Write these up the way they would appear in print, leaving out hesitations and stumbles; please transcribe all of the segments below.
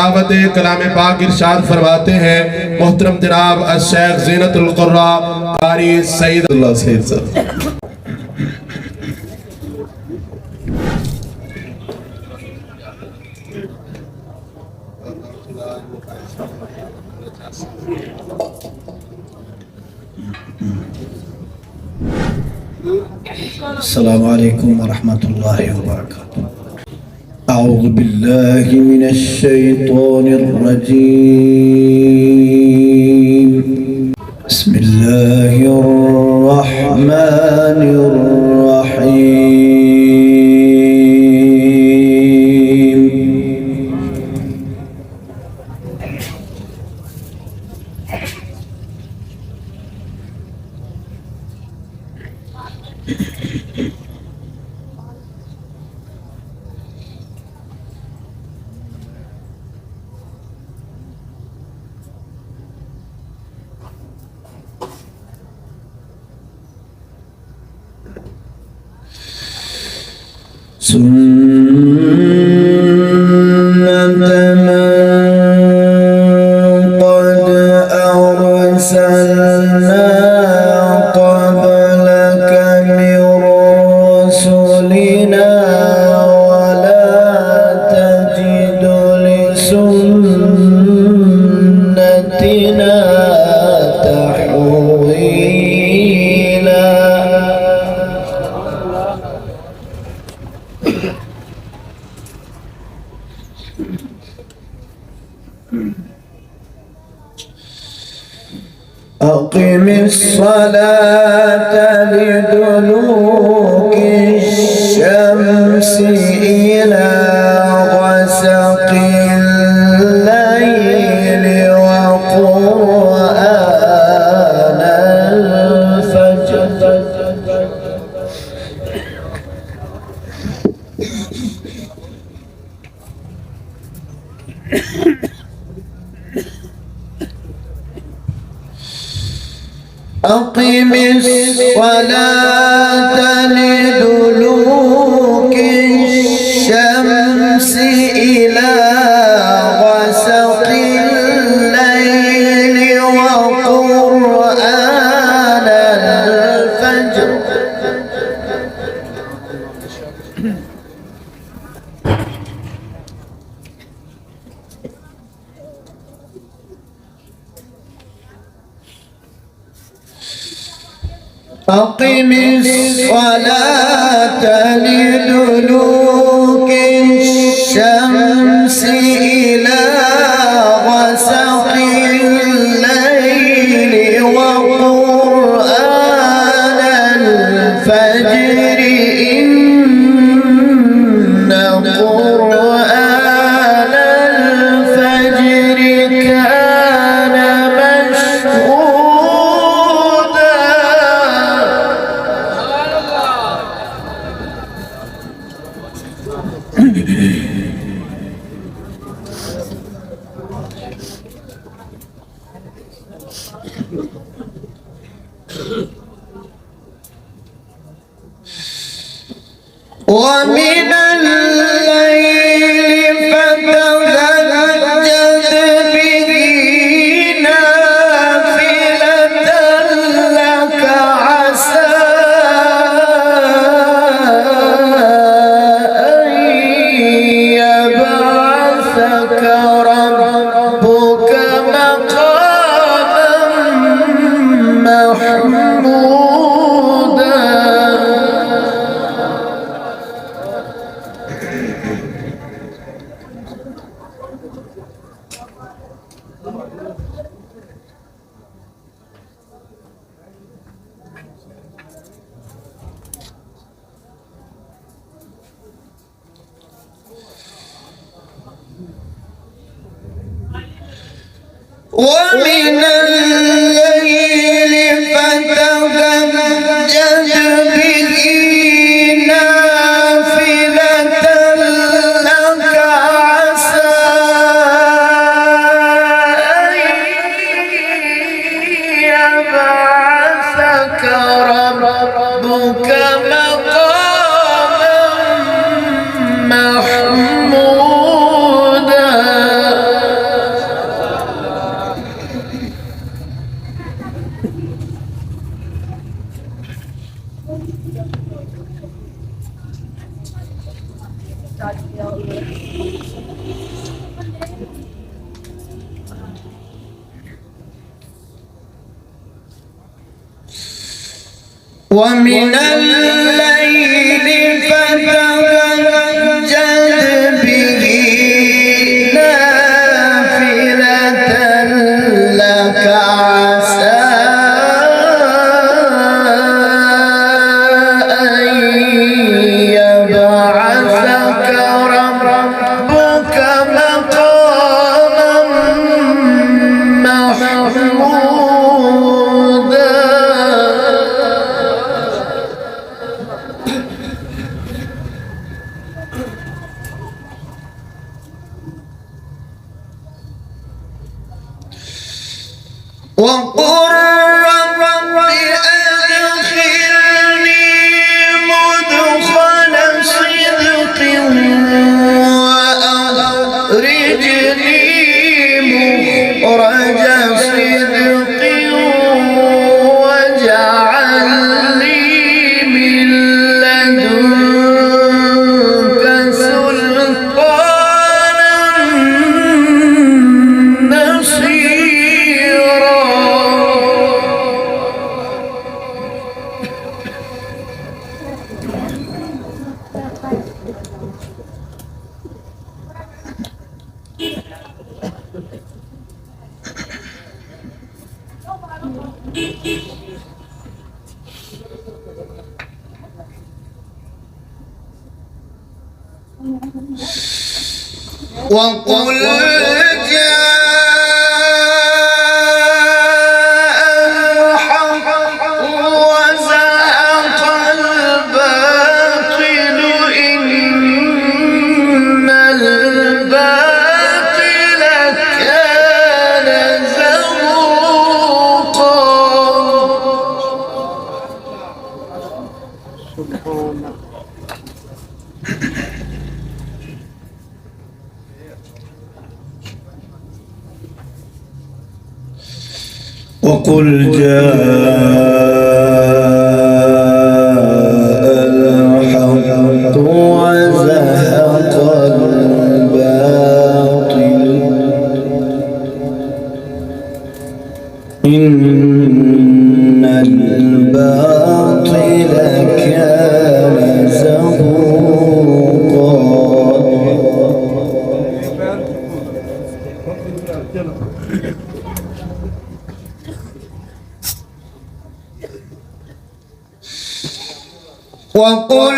तिलावत कलाम पाक इरशाद फरमाते हैं मोहतरम जनाब शेख ज़ीनतुल क़ुर्रा कारी सईद सर। अस्सलामु अलैकुम वरहमतुल्लाहि वबरकातुहू। अऊज़ु बिल्लाहि मिनश शैतानिर रजीम। बिस्मिल्लाहिर रहमानिर रहीम। सुन्नत मन क़द अरसलना क़ब्लक मिन रसूलिना वला तजिदु लिसुन्नतिना तहवीला। أقم الصلاة لدلوك الشمس إلى غسق الليل وقرآن الفجر أقم الصلاة لدلوك الشمس إلى غسق الليل وقرآن الفجر أقم الصلاة لدلوك الشمس إلى غسق الليل وقرآن الفجر إن قرآن الفجر كان مشهودا. ومن الليل فتهجد به نافلة لك عسى أن يبعثك ربك مقاما محمودا. ومن الليل فتهجد به نافلة لك عسى أن يبعثك ربك مقاما محمودا. ومن الليل فتهجد به نافلة لك عسى أن يبعثك ربك مقاما محمودا. وقل رب أدخلني مدخل صدق وأخرجني مخرج صدق واجعل لي من لدنك سلطانا نصيرا. وقل جاء الحق وزهق الباطل إن الباطل كان زهوقا. وقل جاء الحق وزهق الباطل إن الباطل كان زهوقا. وقل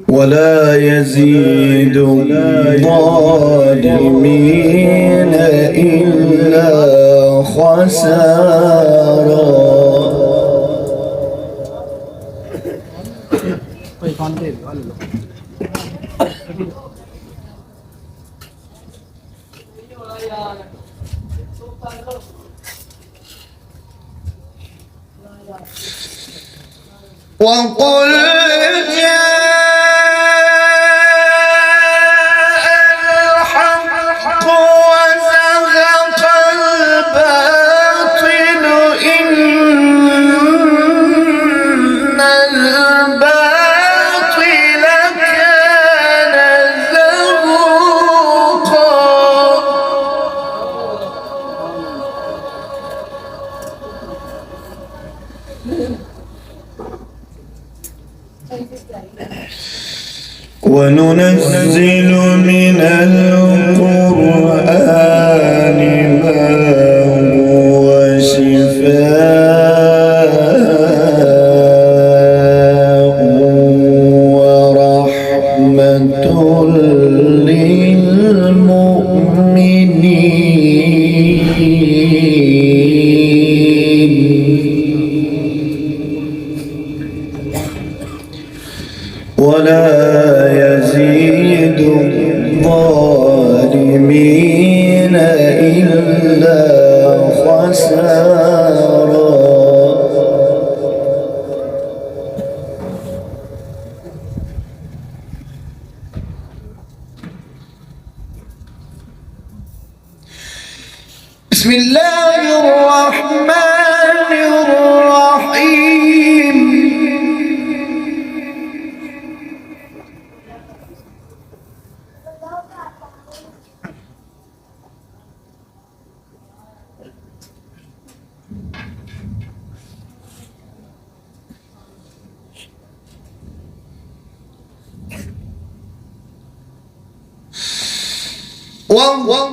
ولا يزيد الظالمين إلا خسارا. وقل وننزل من القرآن ما هو شفاء ورحمة ولا يزيد الظالمين إلا خسارا. بسم الله الرحمن الرحيم.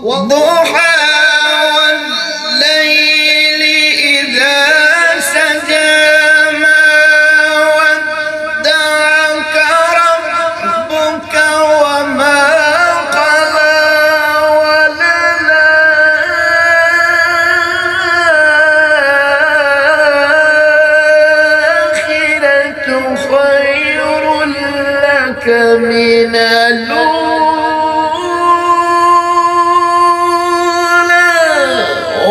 والضحى والليل إذا سجى ما ودعك ربك وما قلى وللآخرة خير لك من الأولى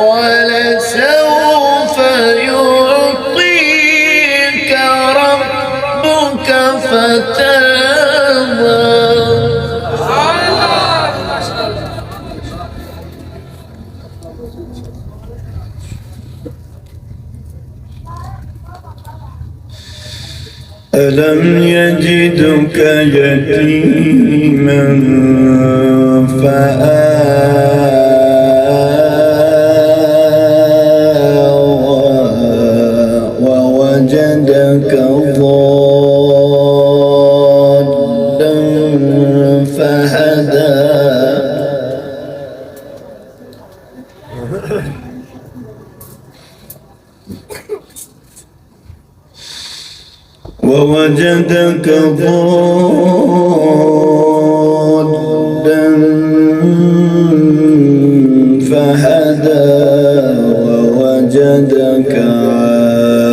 ولسوف يعطيك ربك فترضى. ألم يجدك يتيما فآوى ووجدك ضالا فهدى ووجدك ضالا فهدى ووجدك عائلا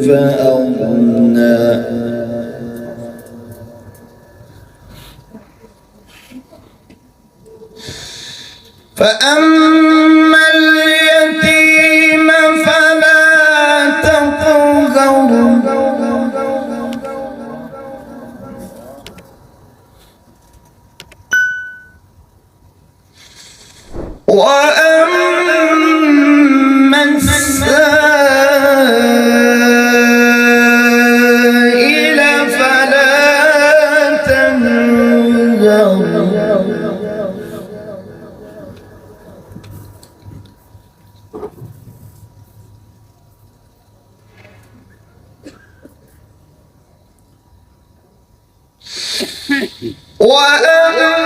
فأغنى. فأما اليتيم فلا تقهر وأما السائل فلا تنهر. وأما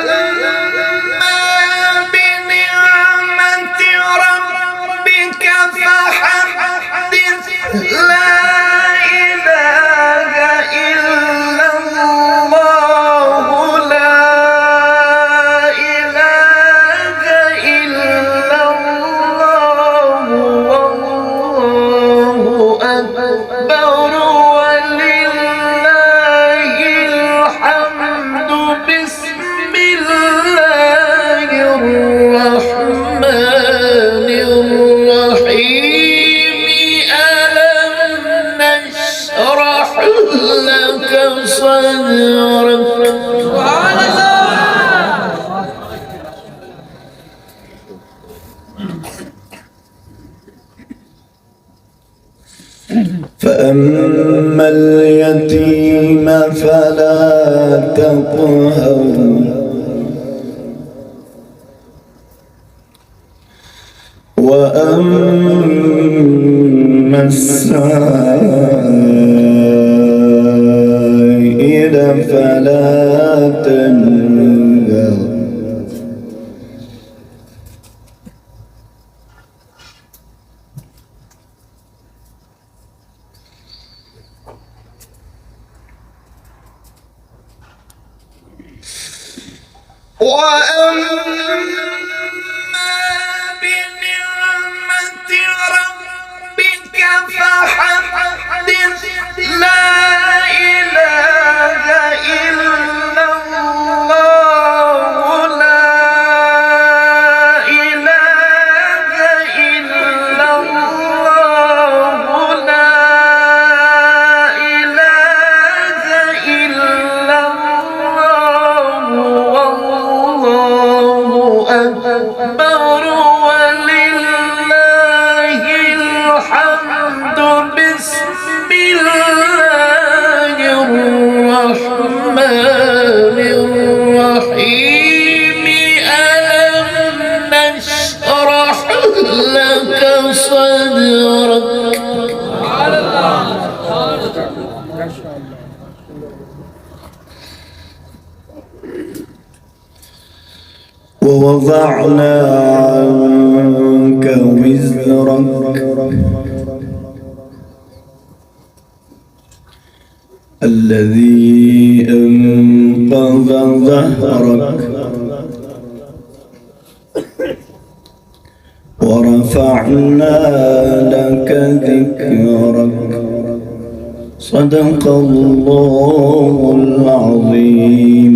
بنعمة ربك فحدث. لا إله إلا الله لا إله إلا الله والله أكبر ولله الحمد. بسم الله الرحمن الرحيم. ألم نشرح لك صدرك. فأما اليتيم فلا تقهر وأما السائل فلا تنهر وأما بنعمة ربك فحدث لا إله إلا الله لا إله إلا الله لا إله إلا الله والله أكبر ولله الحمد بسم الله الرحمن الرحيم ألم نشرح لك صدرك ووضعنا عنك وزرك الذي أنقض ظهرك ورفعنا لك ذكرك صدق الله العظيم.